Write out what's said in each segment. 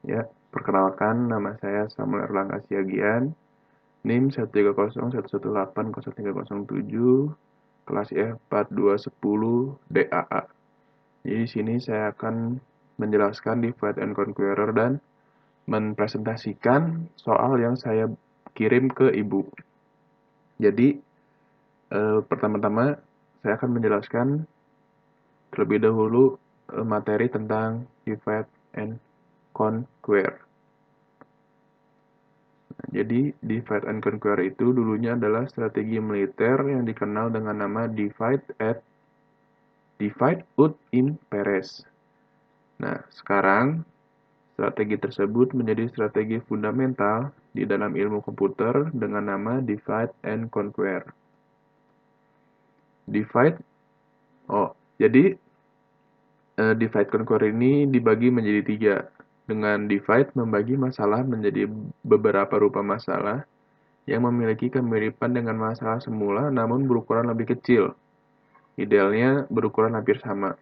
Ya, perkenalkan nama saya Samuel Erlangga Siagian, NIM 13011180307, kelas F4210 DAA. Jadi di sini saya akan menjelaskan divide and conqueror dan mempresentasikan soal yang saya kirim ke ibu. Jadi pertama-tama saya akan menjelaskan terlebih dahulu materi tentang divide and conquer. Jadi, divide and conquer itu dulunya adalah strategi militer yang dikenal dengan nama divide ut imperes. Nah, sekarang strategi tersebut menjadi strategi fundamental di dalam ilmu komputer dengan nama divide and conquer. Divide, jadi divide conquer ini dibagi menjadi 3. Dengan divide membagi masalah menjadi beberapa rupa masalah yang memiliki kemiripan dengan masalah semula namun berukuran lebih kecil. Idealnya berukuran hampir sama.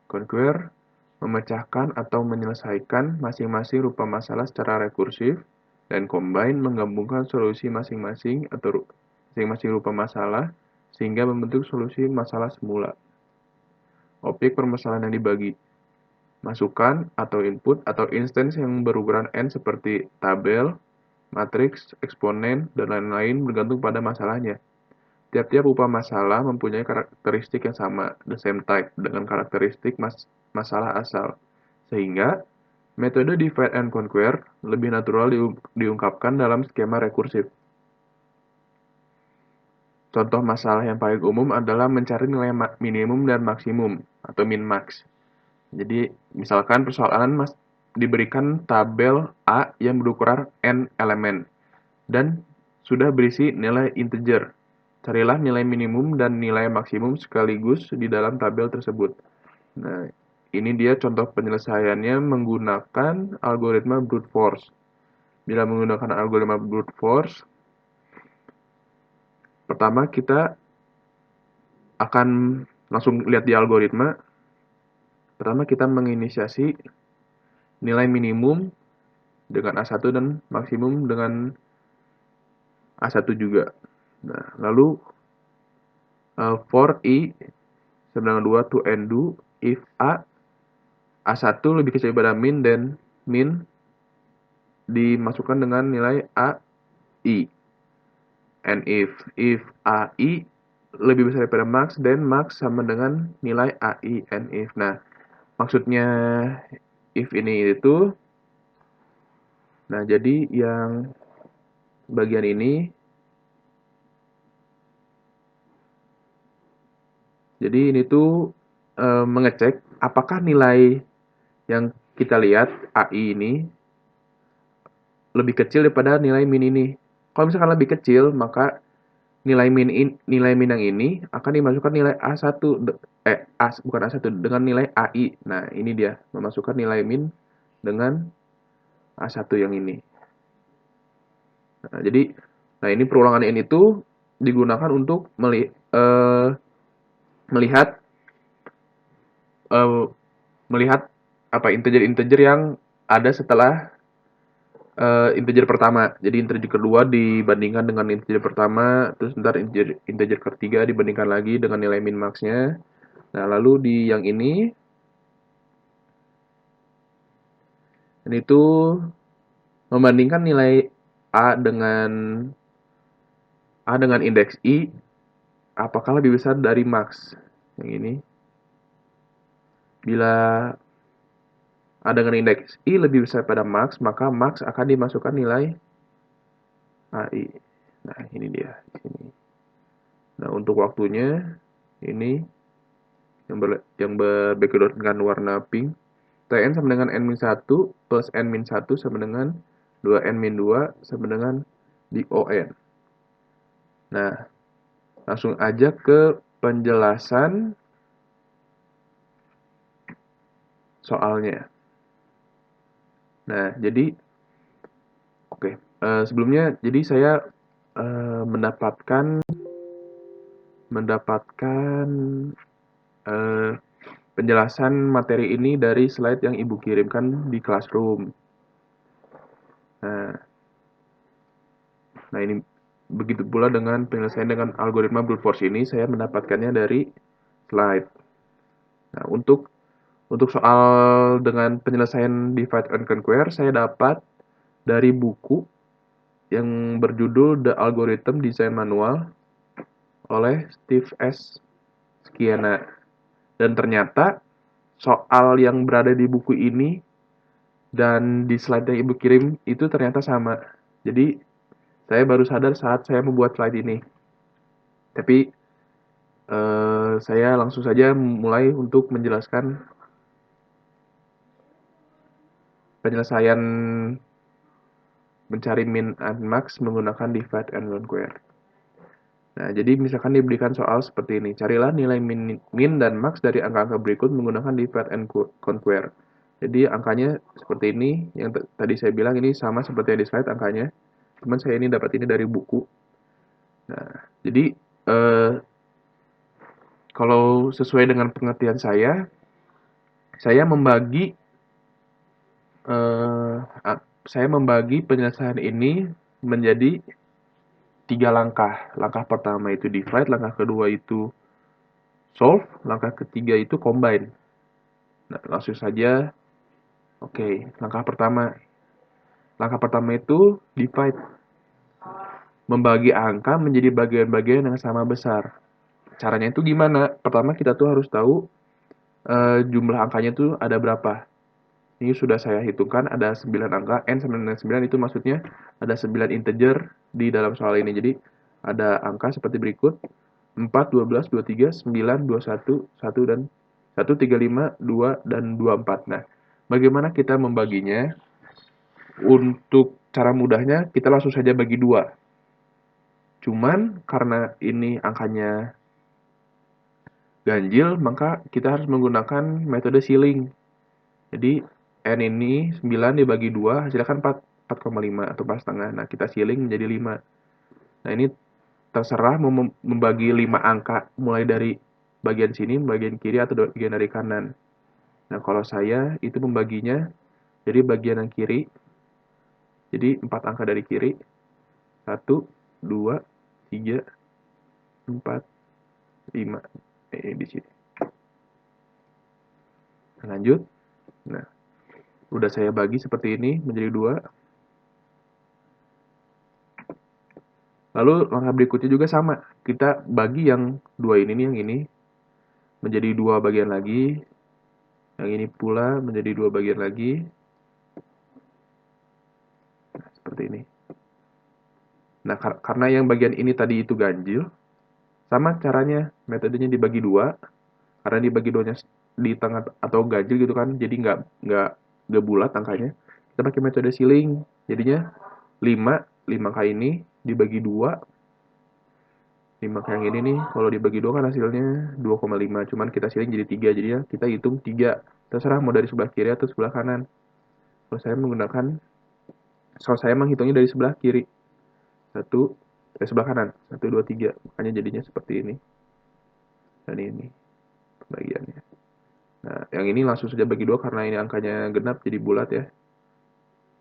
Conquer memecahkan atau menyelesaikan masing-masing rupa masalah secara rekursif dan combine menggabungkan solusi masing-masing atau masing-masing rupa masalah sehingga membentuk solusi masalah semula. Objek permasalahan yang dibagi, masukan atau input atau instance yang berukuran n seperti tabel, matriks, eksponen, dan lain-lain bergantung pada masalahnya. Tiap-tiap rupa masalah mempunyai karakteristik yang sama, the same type, dengan karakteristik masalah asal. Sehingga, metode divide and conquer lebih natural diungkapkan dalam skema rekursif. Contoh masalah yang paling umum adalah mencari nilai minimum dan maksimum, atau min-max. Jadi, misalkan persoalan diberikan tabel A yang berukuran n elemen, dan sudah berisi nilai integer. Carilah nilai minimum dan nilai maksimum sekaligus di dalam tabel tersebut. Nah, ini dia contoh penyelesaiannya menggunakan algoritma brute force. Bila menggunakan algoritma brute force, pertama kita akan langsung lihat di algoritma. Pertama kita menginisiasi nilai minimum dengan A1 dan maksimum dengan A1 juga. Nah, lalu for I sama dengan 2 to and do if A1 lebih kecil daripada min dan min dimasukkan dengan nilai AI. And if AI lebih besar daripada max, then max sama dengan nilai AI and if. Nah, maksudnya if ini itu, nah jadi yang bagian ini, jadi ini tuh mengecek apakah nilai yang kita lihat AI ini lebih kecil daripada nilai min ini. Kalau misalkan lebih kecil, maka nilai min yang ini akan dimasukkan nilai A1 bukan A1 dengan nilai AI. Nah, ini dia memasukkan nilai min dengan A1 yang ini. Nah, jadi ini perulangan n itu digunakan untuk melihat integer-integer yang ada setelah integer pertama. Jadi integer kedua dibandingkan dengan integer pertama, terus ntar integer ketiga dibandingkan lagi dengan nilai min max-nya. Nah, lalu di yang ini itu membandingkan nilai A dengan indeks I, apakah lebih besar dari max. Yang ini. Bila A dengan indeks I lebih besar pada max, maka max akan dimasukkan nilai AI. Nah, ini dia di sini. Nah, untuk waktunya ini yang berbackground dengan warna pink. Tn sama dengan n-1 plus n-1 sama dengan 2n-2 sama dengan DON. Nah, langsung aja ke penjelasan soalnya. Nah, jadi oke. Sebelumnya, jadi saya mendapatkan penjelasan materi ini dari slide yang ibu kirimkan di Classroom. Nah, nah ini begitu pula dengan penyelesaian dengan algoritma brute force ini, saya mendapatkannya dari slide. Nah, untuk soal dengan penyelesaian divide and conquer, saya dapat dari buku yang berjudul The Algorithm Design Manual oleh Steve S. Skiena. Dan ternyata soal yang berada di buku ini dan di slide yang ibu kirim itu ternyata sama. Jadi saya baru sadar saat saya membuat slide ini. Tapi saya langsung saja mulai untuk menjelaskan penyelesaian mencari min and max menggunakan divide and conquer. Nah, jadi misalkan diberikan soal seperti ini. Carilah nilai min dan max dari angka-angka berikut menggunakan divide and conquer. Jadi angkanya seperti ini, yang tadi saya bilang ini sama seperti yang di slide angkanya. Cuman saya ini dapat ini dari buku. Nah, jadi kalau sesuai dengan pengertian eh, saya membagi penyelesaian ini menjadi 3 langkah. Langkah pertama itu divide, langkah kedua itu solve, langkah ketiga itu combine. Nah, langsung saja. Oke, langkah pertama. Langkah pertama itu divide. Membagi angka menjadi bagian-bagian yang sama besar. Caranya itu gimana? Pertama kita tuh harus tahu jumlah angkanya tuh ada berapa. Ini sudah saya hitungkan ada 9 angka, N99 itu maksudnya ada 9 integer di dalam soal ini. Jadi ada angka seperti berikut, 4, 12, 23, 9, 21, 1, dan 1, 3, 5, 2, dan 24. Nah, bagaimana kita membaginya? Untuk cara mudahnya, kita langsung saja bagi 2. Cuman karena ini angkanya ganjil, maka kita harus menggunakan metode ceiling. Jadi N ini 9 dibagi 2, hasilnya kan 4,5 atau 4,5. Nah, kita ceiling menjadi 5. Nah, ini terserah mau membagi 5 angka mulai dari bagian sini, bagian kiri, atau bagian dari kanan. Nah, kalau saya itu membaginya jadi bagian yang kiri. Jadi 4 angka dari kiri. 1, 2, 3, 4, 5. Di sini. Lanjut. Nah, udah saya bagi seperti ini menjadi 2. Lalu langkah berikutnya juga sama. Kita bagi yang 2 ini nih, yang ini menjadi 2 bagian lagi. Yang ini pula menjadi 2 bagian lagi. Nah, seperti ini. Nah, karena yang bagian ini tadi itu ganjil, sama caranya, metodenya dibagi 2. Karena dibagi 2-nya di tengah atau ganjil gitu kan, jadi nggak bulat angkanya. Kita pakai metode ceiling. Jadinya 5 angka ini dibagi 2. 5 angka yang ini nih, kalau dibagi 2 kan hasilnya 2,5. Cuman kita ceiling jadi 3. Jadinya kita hitung 3. Terserah mau dari sebelah kiri atau sebelah kanan. Kalau saya menghitungnya dari sebelah kiri. Sebelah kanan. 1, 2, 3. Makanya jadinya seperti ini. Dan ini bagiannya. Nah, yang ini langsung saja bagi 2 karena ini angkanya genap jadi bulat ya.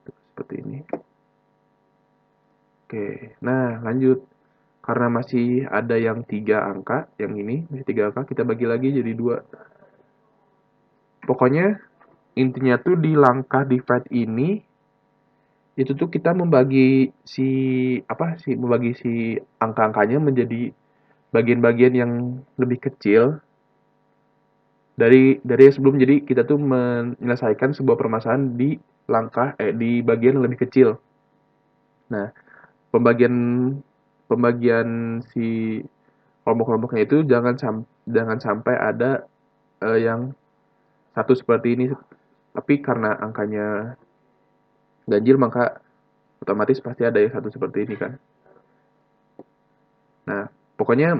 Seperti ini. Oke, nah lanjut. Karena masih ada yang 3 angka, yang ini masih 3 angka, kita bagi lagi jadi 2. Pokoknya intinya tuh di langkah divide ini itu tuh kita membagi membagi si angka-angkanya menjadi bagian-bagian yang lebih kecil dari yang sebelum. Jadi kita tuh menyelesaikan sebuah permasalahan di bagian yang lebih kecil. Nah, pembagian pembagian si kelompok-kelompoknya itu jangan sampai ada yang satu seperti ini, tapi karena angkanya ganjil maka otomatis pasti ada yang satu seperti ini kan. Nah, pokoknya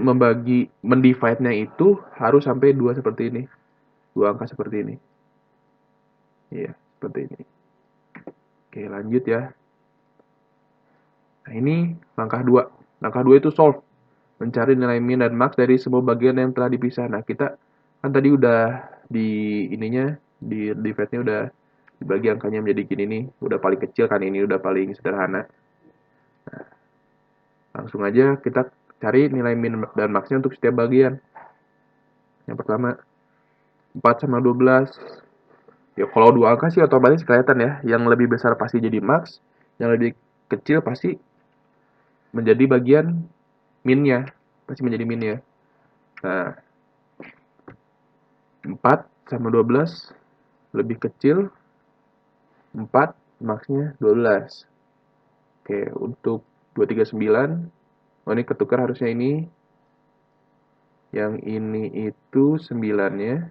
mendivide-nya itu harus sampai 2 seperti ini. 2 angka seperti ini. Iya, seperti ini. Oke, lanjut ya. Nah, ini langkah 2. Langkah 2 itu solve. Mencari nilai min dan max dari semua bagian yang telah dipisah. Nah, kita kan tadi udah di ininya, di divide-nya udah dibagi angkanya menjadi gini nih, udah paling kecil kan, ini udah paling sederhana. Nah, langsung aja kita cari nilai min dan maksnya untuk setiap bagian. Yang pertama, 4 sama 12. Ya kalau dua angka sih otomatis kelihatan ya, yang lebih besar pasti jadi max, yang lebih kecil pasti menjadi bagian minnya, pasti menjadi minnya. Nah, 4 sama 12 lebih kecil, 4 maksnya 12. Oke, untuk 239, oh ini ketukar harusnya ini. Yang ini itu 9-nya,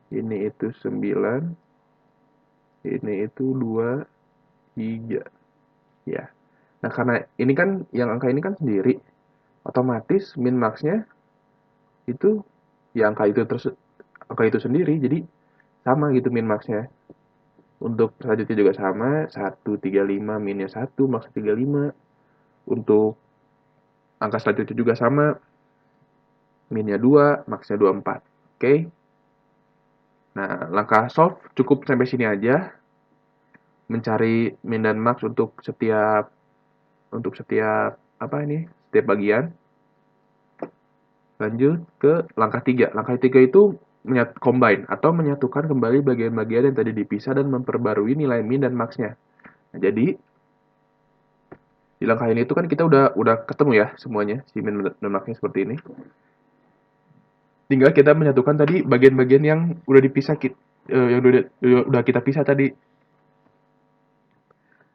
ini itu 9, ini itu 2, 3. Ya. Nah, karena ini kan, yang angka ini kan sendiri, otomatis min max-nya itu ya angka itu sendiri, jadi sama gitu min max-nya. Untuk selanjutnya juga sama, 135 minnya 1, max 35. Untuk angka selanjutnya juga sama, minnya 2, max-nya 24. Oke. Nah, langkah solve cukup sampai sini aja. Mencari min dan max untuk setiap apa ini? Setiap bagian. Lanjut ke langkah 3. Langkah 3 itu combine atau menyatukan kembali bagian-bagian yang tadi dipisah dan memperbarui nilai min dan max-nya. Nah, jadi di langkah ini itu kan kita udah ketemu ya semuanya, si min dan max-nya seperti ini. Tinggal kita menyatukan tadi bagian-bagian yang udah dipisah yang udah kita pisah tadi.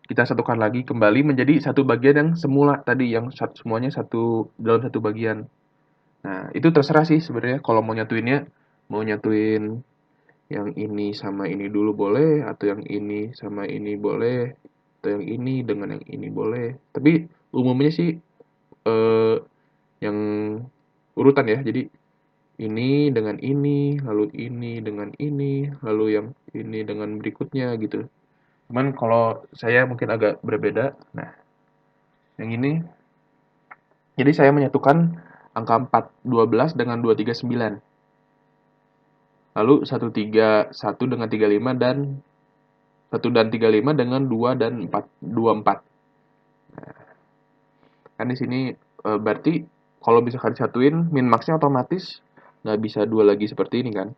Kita satukan lagi kembali menjadi satu bagian yang semula tadi, yang semuanya satu dalam satu bagian. Nah, itu terserah sih sebenarnya kalau mau nyatuinnya, mau nyatuin yang ini sama ini dulu boleh, atau yang ini sama ini boleh, atau yang ini dengan yang ini boleh. Tapi umumnya sih eh, yang urutan ya. Jadi ini dengan ini, lalu ini dengan ini, lalu yang ini dengan berikutnya gitu. Cuman kalau saya mungkin agak berbeda. Nah, yang ini, jadi saya menyatukan angka 412 dengan 239. Lalu 131 dengan 35 dan 1 dan 35 dengan 2 dan 4, 24. Kan di sini berarti kalau misalkan disatuin min maxnya otomatis nggak bisa 2 lagi seperti ini kan.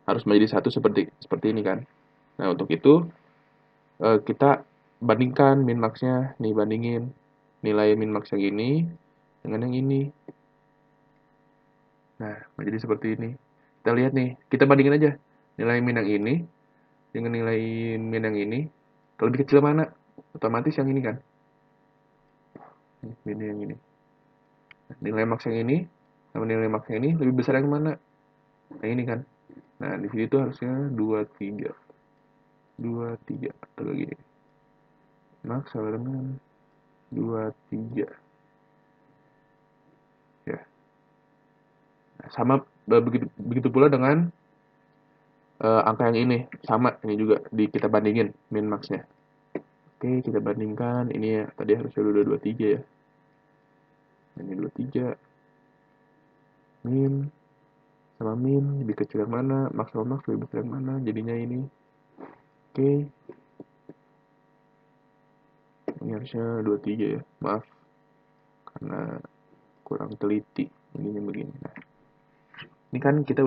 Harus menjadi satu seperti ini kan. Nah, untuk itu kita bandingkan min maxnya, nih bandingin nilai min max yang ini dengan yang ini. Nah, menjadi seperti ini. Kita lihat nih, kita bandingin aja nilai min yang ini dengan nilai min yang ini. Kalau lebih kecil mana? Otomatis yang ini kan. Min yang ini. Nah, nilai max yang ini sama nilai max yang ini lebih besar yang mana? Yang ini kan. Nah, di sini tuh harusnya 23. 23 atau kayak gini. Max sama dengan 23. Ya. Nah, sama begitu pula dengan angka yang ini, sama ini juga kita bandingin min maxnya. Oke, kita bandingkan. Ini ya, tadi harusnya udah 23 ya. Ini 23. Min sama min lebih kecil yang mana? Max sama max lebih besar yang mana? Jadinya ini. Oke. Ini harusnya 23 ya. Maaf. Karena kurang teliti. Ininya begini. Nah, ini kan kita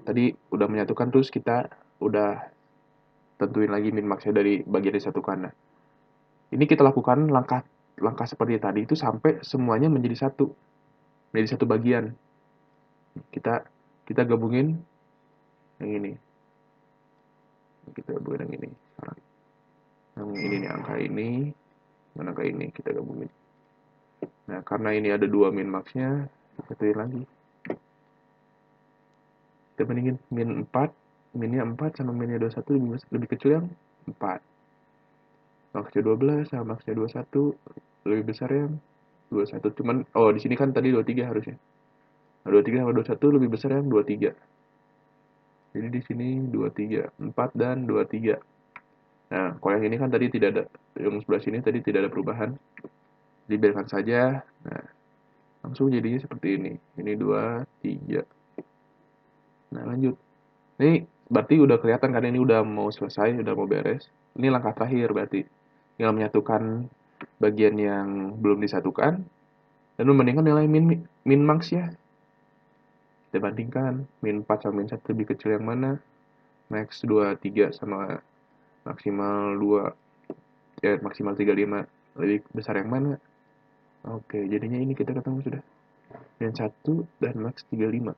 tadi udah menyatukan, terus kita udah tentuin lagi min maxnya dari bagian disatukan. Nah, ini kita lakukan langkah seperti tadi itu sampai semuanya menjadi satu bagian. Kita gabungin yang ini. Kita gabungin yang ini. Yang ini nih, angka ini dan angka ini kita gabungin. Nah, karena ini ada dua min maxnya, kita tulis lagi. Kita bandingin min 4, minnya 4 sama minnya 21 lebih kecil yang 4. Maxnya 12 sama maxnya 21 lebih besar yang 21. Cuman di sini kan tadi 23 harusnya. Nah, 23 sama 21 lebih besar yang 23. Jadi di sini 23, 4 dan 23. Nah, kalau yang ini kan tadi tidak ada, yang sebelah sini tadi tidak ada perubahan. Dibiarkan saja. Nah, langsung jadinya seperti ini. Ini 2, 3. Nah, lanjut. Ini Berarti udah kelihatan kan ini udah mau selesai, udah mau beres. Ini langkah terakhir berarti. Tinggal menyatukan bagian yang belum disatukan dan membandingkan nilai min max ya. Kita bandingkan min 4 sama min 1 lebih kecil yang mana? Max 23 sama maksimal 2 maksimal 35 lebih besar yang mana? Oke, jadinya ini kita ketemu sudah. Min 1 dan max 35.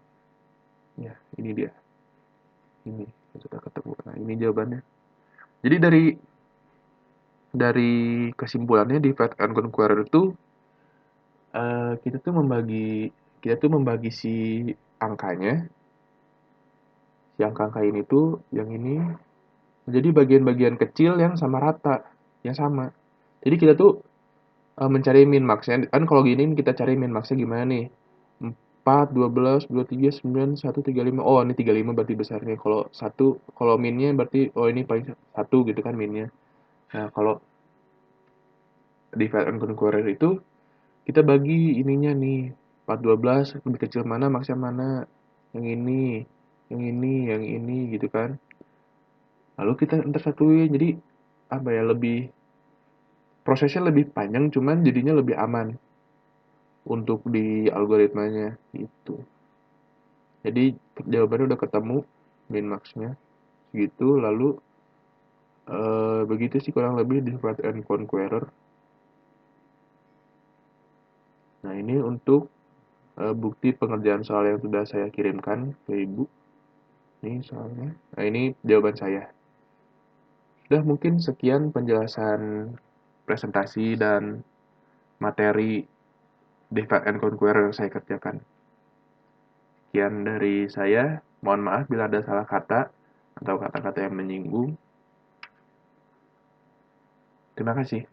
Ya, ini dia. Ini sudah ketemu. Nah, ini jawabannya. Jadi dari kesimpulannya divide and conquer itu kita tuh membagi si angkanya, si angka-angka ini tuh yang ini menjadi bagian-bagian kecil yang sama rata, yang sama. Jadi kita tuh mencari min max-nya. Kan kalau gini kita cari min max-nya gimana nih? 4, 12, 23, 9, 1, 35. Oh, ini 35 berarti besarnya. Kalau satu, kalau minnya berarti oh ini paling satu gitu kan minnya. Nah, kalau divide and conquer itu kita bagi ininya nih 412 lebih kecil mana maksnya mana yang ini yang ini gitu kan, lalu kita ntar satuin. Jadi apa ya, lebih prosesnya lebih panjang cuman jadinya lebih aman untuk di algoritmanya gitu. Jadi jawabannya udah ketemu min maxnya gitu. Lalu begitu sih kurang lebih divide and conqueror. Nah ini untuk bukti pengerjaan soal yang sudah saya kirimkan ke ibu. Ini soalnya. Nah, ini jawaban saya. Sudah mungkin sekian penjelasan presentasi dan materi Divide and Conquer yang saya kerjakan. Sekian dari saya. Mohon maaf bila ada salah kata atau kata-kata yang menyinggung. Terima kasih.